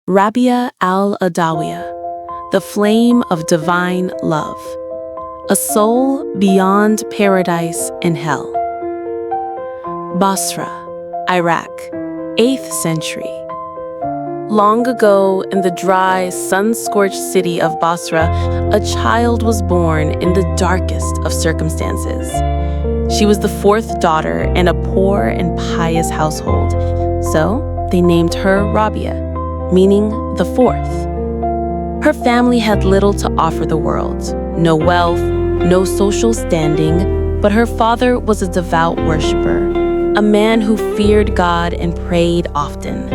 Rabia al-Adawiyya, the flame of divine love, a soul beyond paradise and hell. Basra, Iraq, 8th century. Long ago, in the dry, sun-scorched city of Basra, a child was born in the darkest of circumstances. She was the 4th daughter in a poor and pious household, so they named her Rabia, meaning the 4th. Her family had little to offer the world, no wealth, no social standing, but her father was a devout worshiper, a man who feared God and prayed often.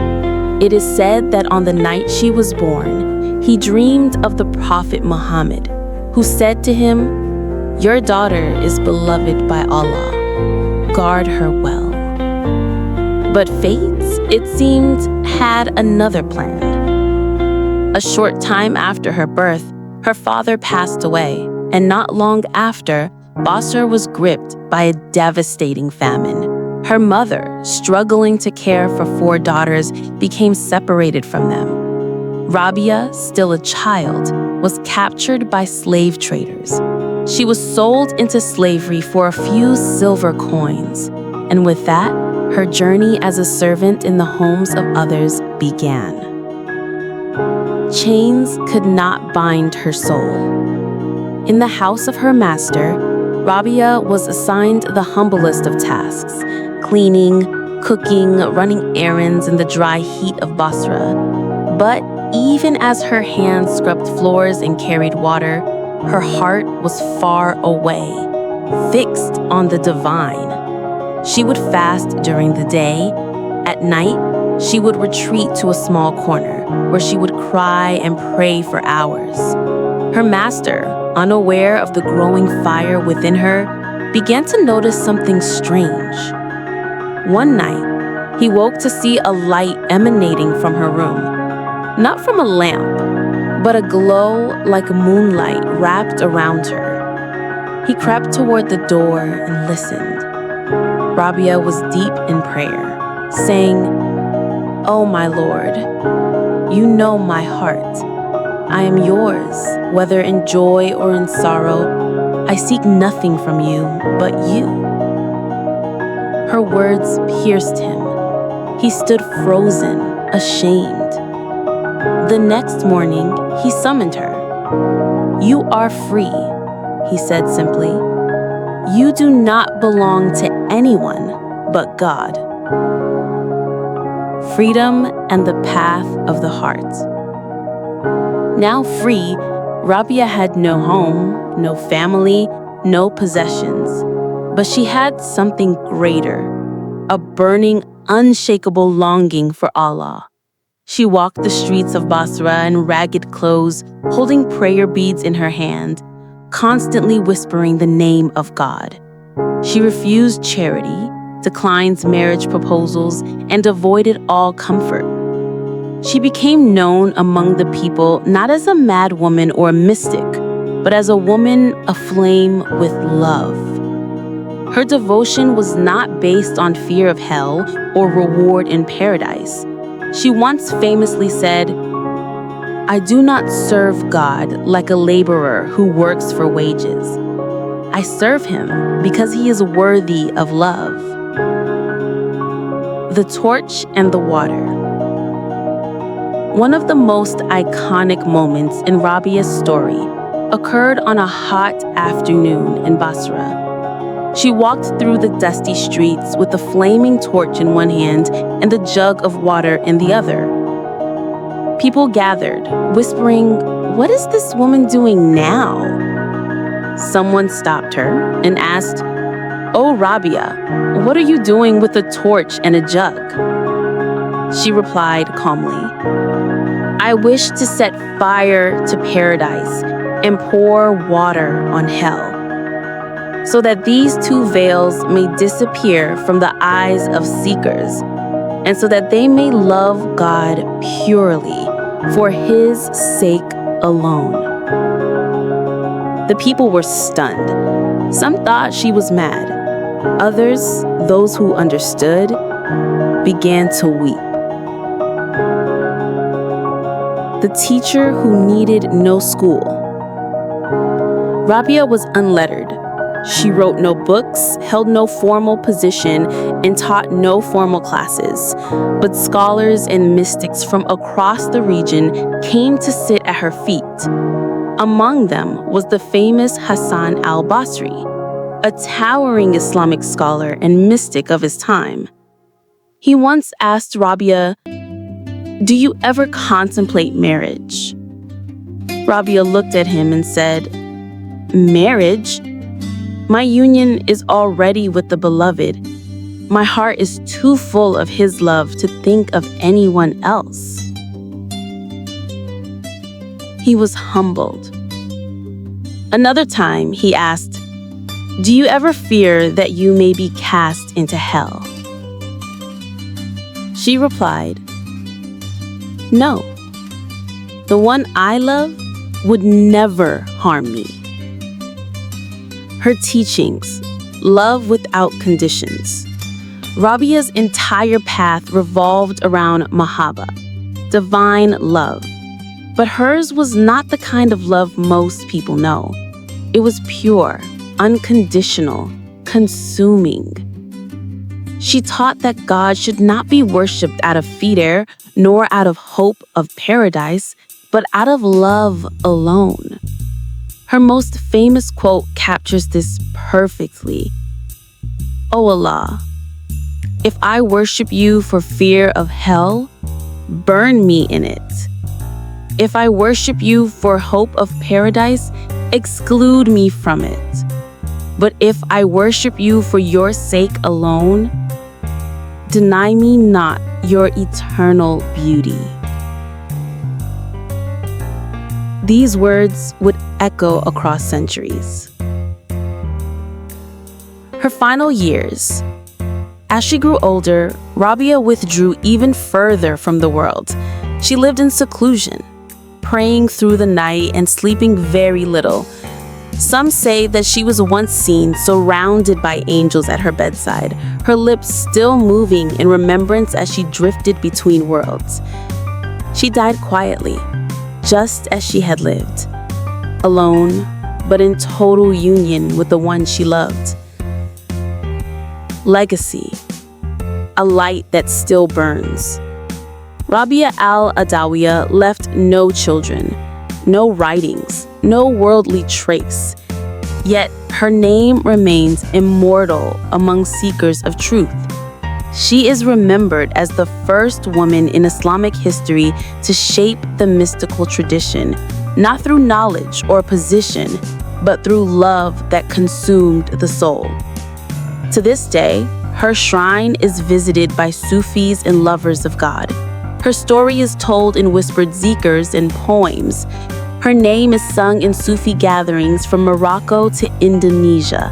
It is said that on the night she was born, he dreamed of the Prophet Muhammad, who said to him, "Your daughter is beloved by Allah. Guard her well." But fate, it seemed, had another plan. A short time after her birth, her father passed away, and not long after, Basra was gripped by a devastating famine. Her mother, struggling to care for 4 daughters, became separated from them. Rabia, still a child, was captured by slave traders. She was sold into slavery for a few silver coins, and with that, her journey as a servant in the homes of others began. Chains could not bind her soul. In the house of her master, Rabia was assigned the humblest of tasks: cleaning, cooking, running errands in the dry heat of Basra. But even as her hands scrubbed floors and carried water, her heart was far away, fixed on the divine. She would fast during the day. At night, she would retreat to a small corner where she would cry and pray for hours. Her master, unaware of the growing fire within her, began to notice something strange. One night, he woke to see a light emanating from her room. Not from a lamp, but a glow like moonlight wrapped around her. He crept toward the door and listened. Rabia was deep in prayer, saying, "Oh my Lord, you know my heart. I am yours, whether in joy or in sorrow. I seek nothing from you but you." Her words pierced him. He stood frozen, ashamed. The next morning, he summoned her. "You are free," he said simply. "You do not belong to anyone but God." Freedom and the path of the heart. Now free, Rabia had no home, no family, no possessions. But she had something greater, a burning, unshakable longing for Allah. She walked the streets of Basra in ragged clothes, holding prayer beads in her hand, constantly whispering the name of God. She refused charity, declined marriage proposals, and avoided all comfort. She became known among the people not as a mad woman or a mystic, but as a woman aflame with love. Her devotion was not based on fear of hell or reward in paradise. She once famously said, "I do not serve God like a laborer who works for wages. I serve him because he is worthy of love." The torch and the water. One of the most iconic moments in Rabia's story occurred on a hot afternoon in Basra. She walked through the dusty streets with a flaming torch in one hand and the jug of water in the other. People gathered, whispering, "What is this woman doing now?" Someone stopped her and asked, "Oh, Rabia, what are you doing with a torch and a jug?" She replied calmly, "I wish to set fire to paradise and pour water on hell, so that these 2 veils may disappear from the eyes of seekers, and so that they may love God purely for His sake alone." The people were stunned. Some thought she was mad. Others, those who understood, began to weep. the teacher who needed no school. Rabia was unlettered. She wrote no books, held no formal position, and taught no formal classes. But scholars and mystics from across the region came to sit at her feet. Among them was the famous Hassan al-Basri, a towering Islamic scholar and mystic of his time. He once asked Rabia, "Do you ever contemplate marriage?" Rabia looked at him and said, "Marriage? My union is already with the beloved. My heart is too full of his love to think of anyone else." He was humbled. Another time, he asked, "Do you ever fear that you may be cast into hell?" She replied, "No. The one I love would never harm me." Her teachings, love without conditions. Rabia's entire path revolved around mahabbah, divine love. But hers was not the kind of love most people know. It was pure, unconditional, consuming. She taught that God should not be worshipped out of fear, nor out of hope of paradise, but out of love alone. Her most famous quote captures this perfectly. "O Allah, if I worship you for fear of hell, burn me in it. If I worship you for hope of paradise, exclude me from it. But if I worship you for your sake alone, deny me not your eternal beauty." These words would echo across centuries. Her final years. As she grew older, Rabia withdrew even further from the world. She lived in seclusion, praying through the night and sleeping very little. Some say that she was once seen surrounded by angels at her bedside, her lips still moving in remembrance as she drifted between worlds. She died quietly, just as she had lived, alone, but in total union with the one she loved. Legacy, a light that still burns. Rabia al-Adawiyya left no children, no writings, no worldly trace. Yet her name remains immortal among seekers of truth. She is remembered as the first woman in Islamic history to shape the mystical tradition, not through knowledge or position, but through love that consumed the soul. To this day, her shrine is visited by Sufis and lovers of God. Her story is told in whispered zikrs and poems. Her name is sung in Sufi gatherings from Morocco to Indonesia.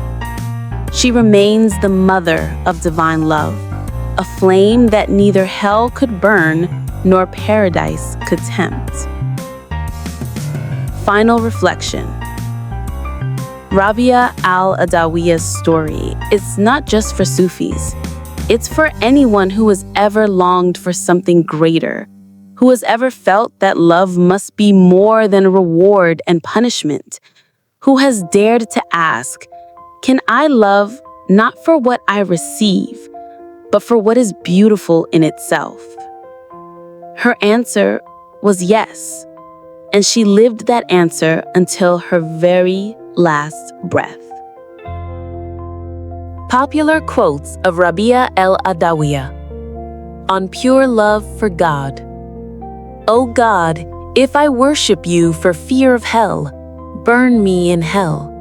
She remains the mother of divine love, a flame that neither hell could burn nor paradise could tempt. Final reflection. Rabia al-Adawiyya's story is not just for Sufis. It's for anyone who has ever longed for something greater, who has ever felt that love must be more than reward and punishment, who has dared to ask, "Can I love not for what I receive, but for what is beautiful in itself?" Her answer was yes, and she lived that answer until her very last breath. Popular quotes of Rabia al-Adawiyya. On pure love for God. "O God, if I worship you for fear of hell, burn me in hell.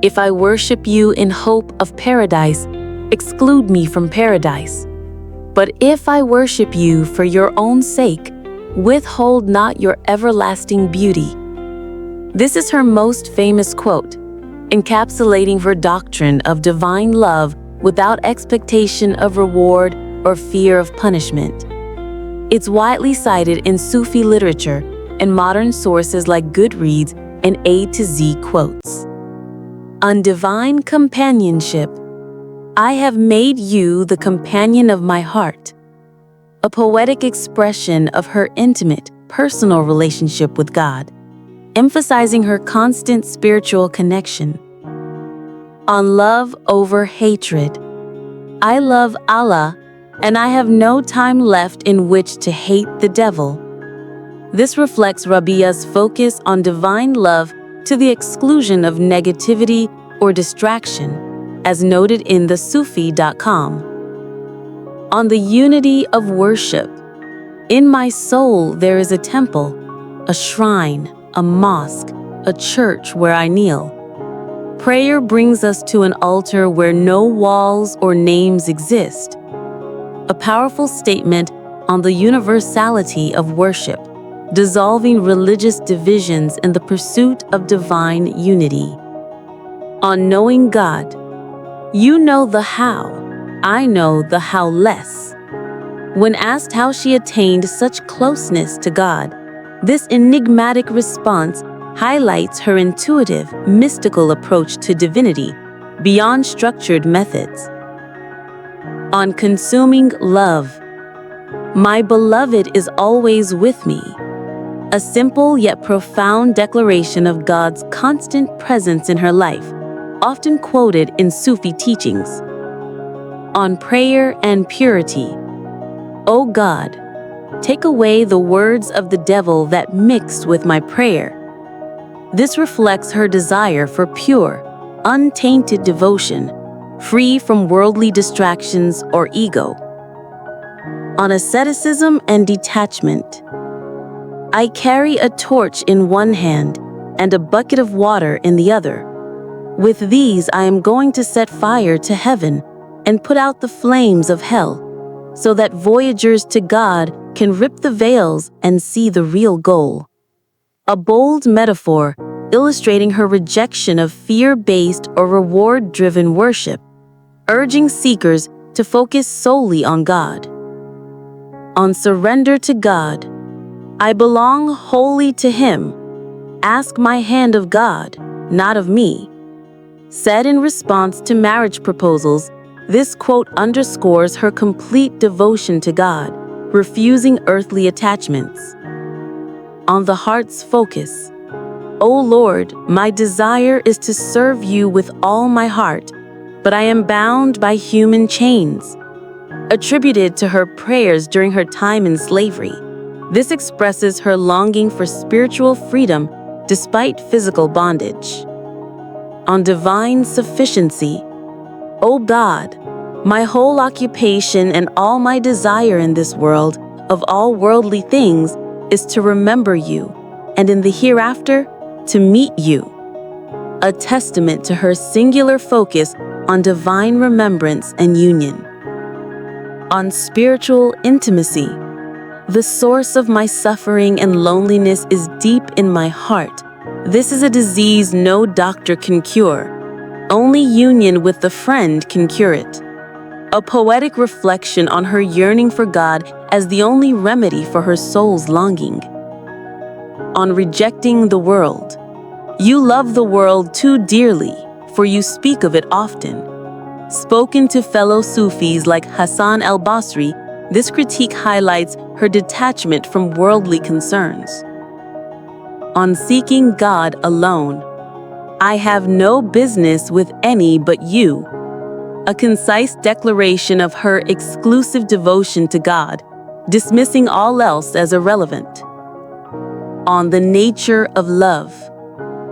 If I worship you in hope of paradise, exclude me from paradise. But if I worship you for your own sake, withhold not your everlasting beauty." This is her most famous quote, encapsulating her doctrine of divine love without expectation of reward or fear of punishment. It's widely cited in Sufi literature and modern sources like Goodreads and A to Z quotes. On divine companionship, "I have made you the companion of my heart," a poetic expression of her intimate, personal relationship with God, emphasizing her constant spiritual connection. On love over hatred, I love Allah, and I have no time left in which to hate the devil. This reflects Rabia's focus on divine love to the exclusion of negativity or distraction, as noted in the Sufi.com. On the unity of worship, in my soul there is a temple, a shrine, a mosque, a church where I kneel. Prayer brings us to an altar where no walls or names exist. A powerful statement on the universality of worship, dissolving religious divisions in the pursuit of divine unity. On knowing God, you know the how, I know the how less. When asked how she attained such closeness to God, this enigmatic response highlights her intuitive, mystical approach to divinity beyond structured methods. On consuming love, my beloved is always with me. A simple yet profound declaration of God's constant presence in her life, often quoted in Sufi teachings. On prayer and purity, O God, take away the words of the devil that mix with my prayer. This reflects her desire for pure, untainted devotion, free from worldly distractions or ego. On asceticism and detachment, I carry a torch in one hand and a bucket of water in the other. With these I am going to set fire to heaven and put out the flames of hell, so that voyagers to God can rip the veils and see the real goal. A bold metaphor illustrating her rejection of fear-based or reward-driven worship, urging seekers to focus solely on God. On surrender to God, I belong wholly to Him. Ask my hand of God, not of me. Said in response to marriage proposals, this quote underscores her complete devotion to God, refusing earthly attachments. On the heart's focus, O Lord, my desire is to serve you with all my heart, but I am bound by human chains. Attributed to her prayers during her time in slavery, this expresses her longing for spiritual freedom despite physical bondage. On divine sufficiency, O God, my whole occupation and all my desire in this world, of all worldly things, is to remember you, and in the hereafter, to meet you. A testament to her singular focus on divine remembrance and union. On spiritual intimacy, the source of my suffering and loneliness is deep in my heart. This is a disease no doctor can cure. Only union with the friend can cure it. A poetic reflection on her yearning for God as the only remedy for her soul's longing. On rejecting the world, you love the world too dearly, for you speak of it often. Spoken to fellow Sufis like al-Basri, this critique highlights her detachment from worldly concerns. On seeking God alone, I have no business with any but you. A concise declaration of her exclusive devotion to God, dismissing all else as irrelevant. On the nature of love.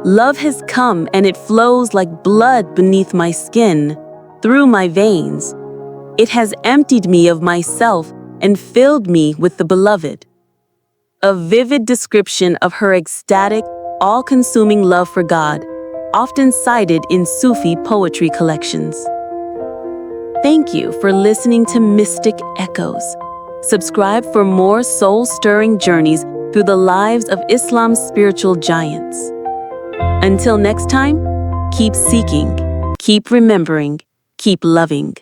Love has come and it flows like blood beneath my skin, through my veins. It has emptied me of myself and filled me with the beloved. A vivid description of her ecstatic, all-consuming love for God, often cited in Sufi poetry collections. Thank you for listening to Mystic Echoes. Subscribe for more soul-stirring journeys through the lives of Islam's spiritual giants. Until next time, keep seeking, keep remembering, keep loving.